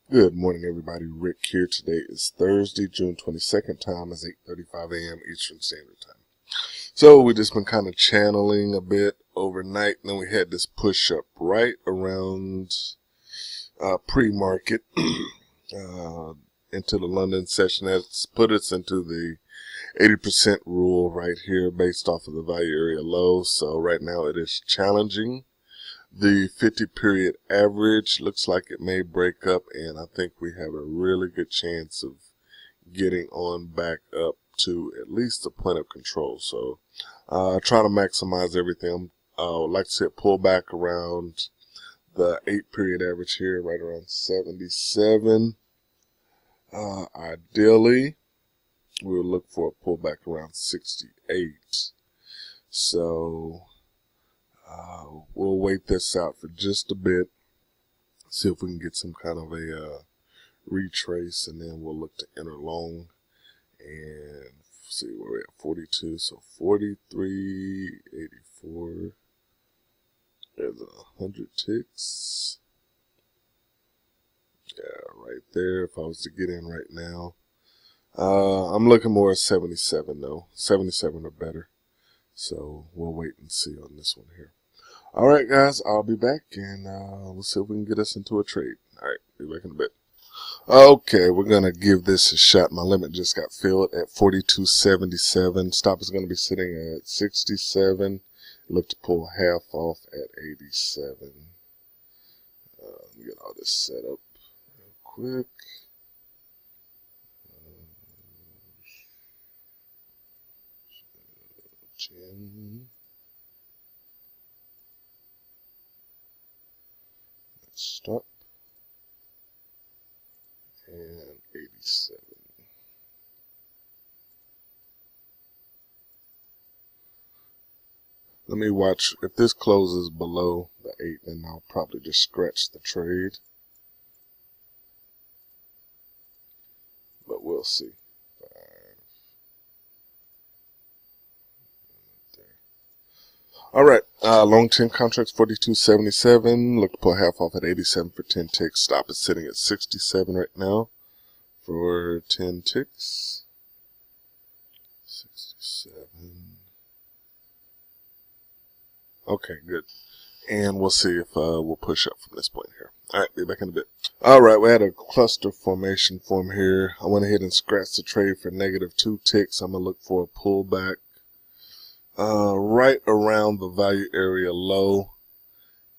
Good morning, everybody. Rick here. Today is Thursday, June 22nd. Time is 8:35 a.m. Eastern Standard Time. So we just been kind of channeling a bit overnight, and then we had this push up right around pre-market into the London session. That's put us into the 80% rule right here based off of the value area low. So right now it is challenging. The 50-period average looks like it may break up, and I think we have a really good chance of getting on back up to at least the point of control. So trying to maximize everything. I would like to see it pull back around the 8-period average here, right around 77. Ideally, we would look for a pullback around 68. So we'll wait this out for just a bit, see if we can get some kind of a retrace, and then we'll look to enter long and see where we're at. 42, so 43.84. There's 100 ticks. Yeah, right there. If I was to get in right now, I'm looking more at 77 though. 77 or better. So we'll wait and see on this one here. All right, guys, I'll be back, and we'll see if we can get us into a trade. All right, be back in a bit. Okay, we're going to give this a shot. My limit just got filled at 42.77. Stop is going to be sitting at 67. Look to pull half off at 87. Let me get all this set up real quick. Stop. And 87. Let me watch. If this closes below the 8, then I'll probably just scratch the trade. But we'll see. 5. There. All right. Long 10 contracts, 42.77. Look to pull half off at 87 for 10 ticks. Stop is sitting at 67 right now for 10 ticks. 67. Okay, good. And we'll see if we'll push up from this point here. All right, be back in a bit. All right, we had a cluster formation form here. I went ahead and scratched the trade for -2 ticks. I'm going to look for a pullback right around the value area low,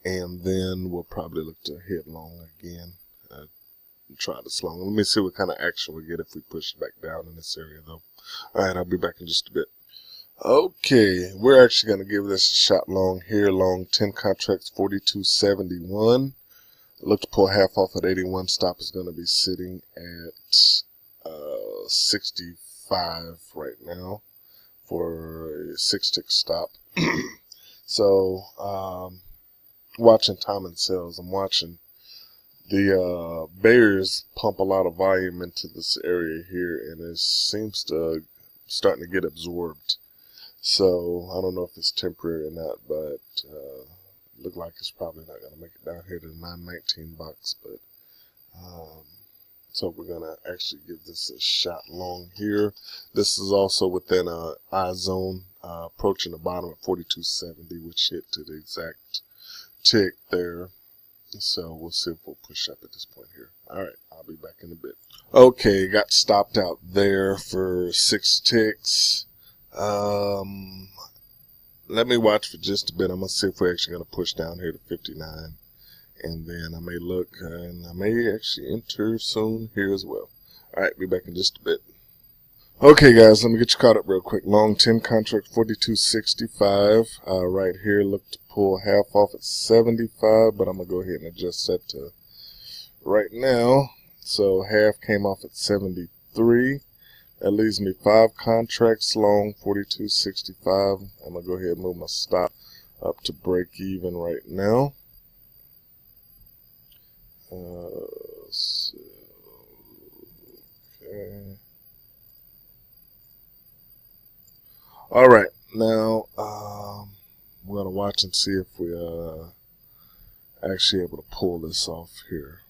and then we'll probably look to hit long again. Try this long. Let me see what kind of action we get if we push it back down in this area, though. All right, I'll be back in just a bit. Okay, we're actually going to give this a shot long here. Long 10 contracts, 42.71. Look to pull half off at 81. Stop is going to be sitting at 65 right now for a 6-tick stop. So, watching time and sales, I'm watching the bears pump a lot of volume into this area here, and it seems to starting to get absorbed. So I don't know if it's temporary or not, but look like it's probably not going to make it down here to 919 bucks. But so we're going to actually give this a shot long here. This is also within a I zone, approaching the bottom at 42.70, which hit to the exact tick there. So we'll see if we'll push up at this point here. All right, I'll be back in a bit. Okay, got stopped out there for 6 ticks. Let me watch for just a bit. I'm going to see if we're actually going to push down here to 59. And then I may look, and I may actually enter soon here as well. All right, be back in just a bit. Okay, guys, let me get you caught up real quick. Long 10 contract, 42.65. Right here, look to pull half off at 75, but I'm going to go ahead and adjust that to right now. So half came off at 73. That leaves me 5 contracts long, 42.65. I'm going to go ahead and move my stop up to break even right now. So, okay. All right, now we're going to watch and see if we actually able to pull this off here.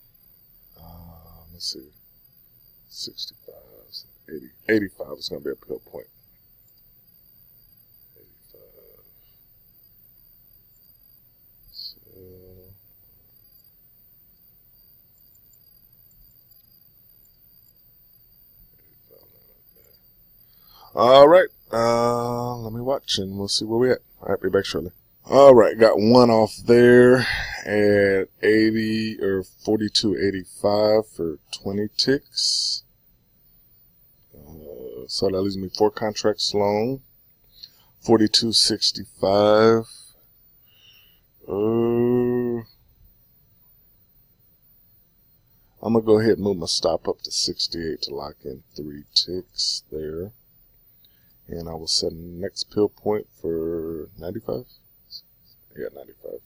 let's see, 65, 80, 85 is going to be a pill point. 85. So, all right, let me watch and we'll see where we at. All right, be back shortly. All right, got one off there at 80 or 42.85 for 20 ticks. So that leaves me 4 contracts long. 42.65. I'm gonna go ahead and move my stop up to 68 to lock in 3 ticks there. And I will set the next pill point for 95. Yeah, 95.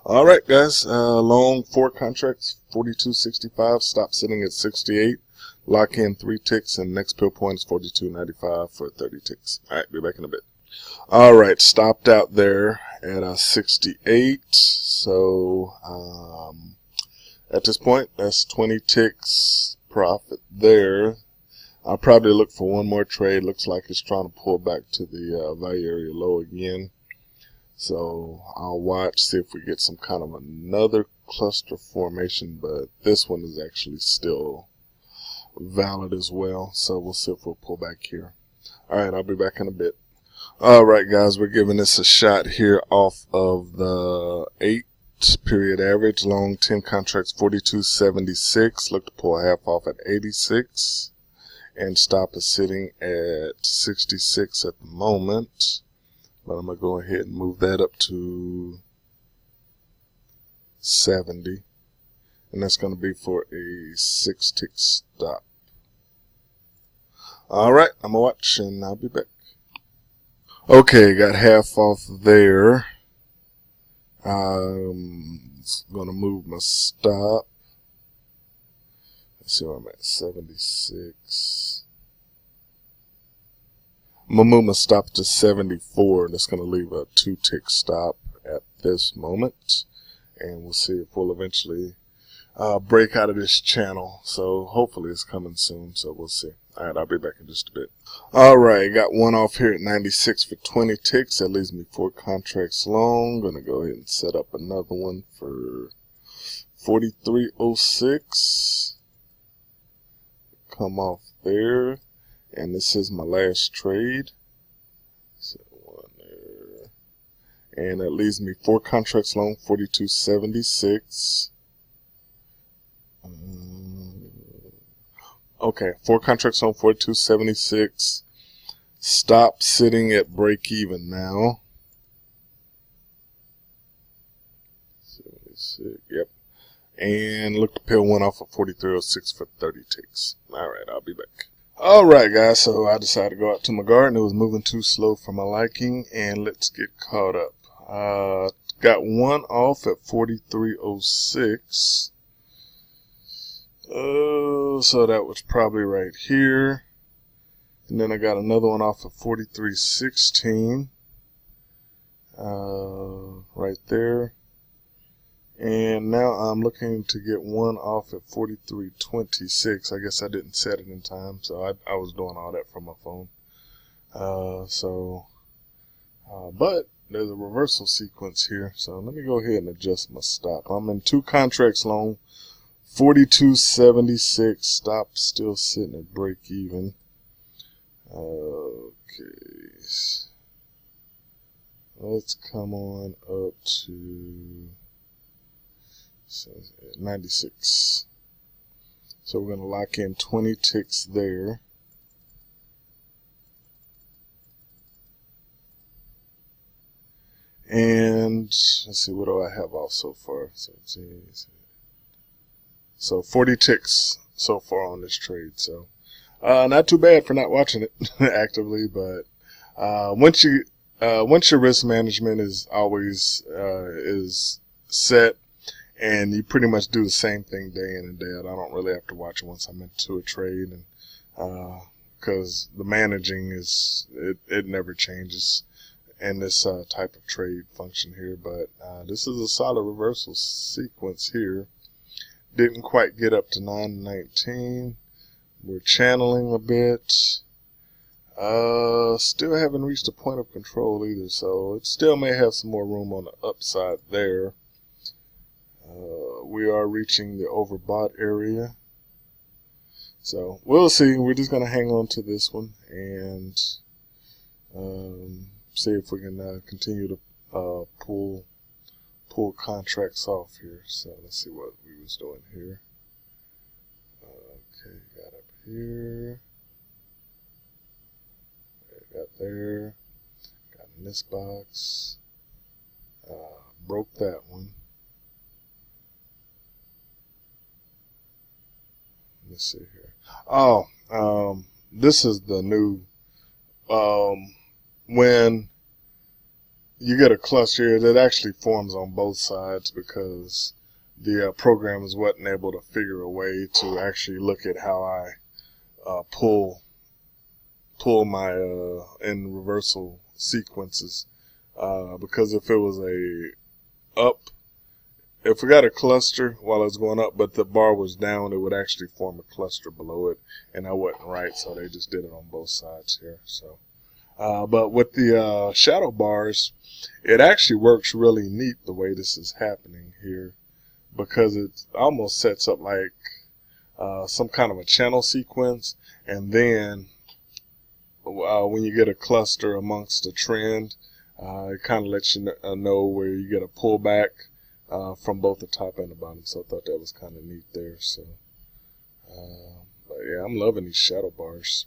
All right, guys. Long 4 contracts, 42.65. Stop sitting at 68. Lock in 3 ticks, and next pill point is 42.95 for 30 ticks. All right, be back in a bit. All right, stopped out there at 68. So at this point, that's 20 ticks profit there. I'll probably look for one more trade. Looks like it's trying to pull back to the value area low again. So I'll watch, see if we get some kind of another cluster formation, but this one is actually still valid as well. So we'll see if we'll pull back here. All right, I'll be back in a bit. All right, guys, we're giving this a shot here off of the 8 period average. Long 10 contracts, 42.76. Look to pull half off at 86. And stop is sitting at 66 at the moment. But I'm going to go ahead and move that up to 70. And that's going to be for a 6-tick stop. All right, I'm going to watch and I'll be back. Okay, got half off there. I'm going to move my stop. Let's see where I'm at, 76. I'm going to move my stop to 74, and that's going to leave a 2-tick stop at this moment. And we'll see if we'll eventually break out of this channel. So hopefully it's coming soon, so we'll see. All right, I'll be back in just a bit. All right, got one off here at 96 for 20 ticks. That leaves me 4 contracts long. Going to go ahead and set up another one for 43.06. Come off there. And this is my last trade. Set one there. And that leaves me 4 contracts long, 42.76. Okay, 4 contracts on 42.76. Stop sitting at break even now. 76, yep. And look to peel one off of 43.06 for 30 ticks. All right, I'll be back. All right, guys, so I decided to go out to my garden. It was moving too slow for my liking, and let's get caught up. Got one off at 43.06. So that was probably right here. And then I got another one off of 43.16. Right there. And now I'm looking to get one off at 43.26. I guess I didn't set it in time, so I was doing all that from my phone. But there's a reversal sequence here, so let me go ahead and adjust my stop. I'm in 2 contracts long, 42.76. Stop still sitting at break even. Okay, let's come on up to 96. So we're going to lock in 20 ticks there. And let's see, what do I have off so far? So 40 ticks so far on this trade. So not too bad for not watching it actively, but once your risk management is always is set, and you pretty much do the same thing day in and day out, I don't really have to watch it once I'm into a trade, and because the managing it never changes. in this type of trade function here, but this is a solid reversal sequence here. Didn't quite get up to 919. We're channeling a bit. Still haven't reached a point of control either, so it still may have some more room on the upside there. We are reaching the overbought area, so we'll see. We're just going to hang on to this one and see if we can continue to pull contracts off here. So let's see what we was doing here. Okay, got up here, got there, got in this box, broke that one. Let's see here. Oh, this is the new, when you get a cluster that actually forms on both sides because the programmers wasn't able to figure a way to actually look at how I pull my in reversal sequences, because if it was if we got a cluster while it was going up but the bar was down, it would actually form a cluster below it, and that wasn't right, so they just did it on both sides here. So but with the shadow bars, it actually works really neat the way this is happening here, because it almost sets up like some kind of a channel sequence, and then when you get a cluster amongst a trend, it kind of lets you know where you get a pullback from both the top and the bottom. So I thought that was kind of neat there. So but yeah, I'm loving these shadow bars,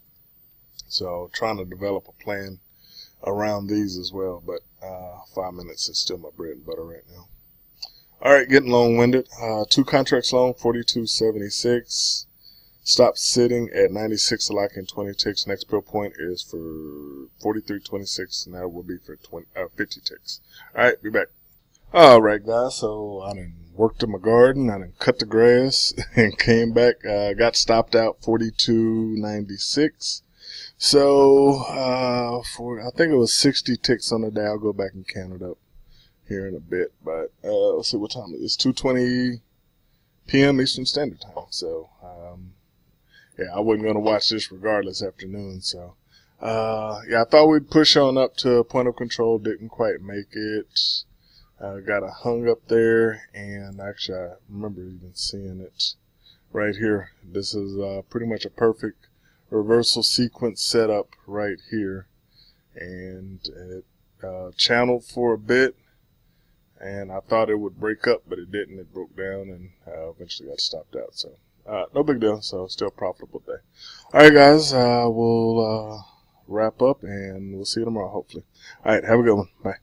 so trying to develop a plan around these as well, but 5 minutes is still my bread and butter right now. All right, getting long-winded. 2 contracts long, 42.76. Stop sitting at 96 alike in 20 ticks. Next bill point is for 43.26, and that will be for 50 ticks. All right, be back. All right, guys. So I done worked in my garden. I done cut the grass and came back. Got stopped out 42.96. So for I think it was 60 ticks on the day. I'll go back and count it up here in a bit. But let's see what time it is. 2:20 p.m. Eastern Standard Time. So yeah, I wasn't gonna watch this regardless afternoon. So yeah, I thought we'd push on up to a point of control. Didn't quite make it. Got a hung up there, and actually I remember even seeing it right here. This is pretty much a perfect reversal sequence setup right here, and it channeled for a bit, and I thought it would break up, but it didn't. It broke down, and eventually got stopped out. So no big deal. So still a profitable day. All right, guys, we'll wrap up, and we'll see you tomorrow, hopefully. All right, have a good one. Bye.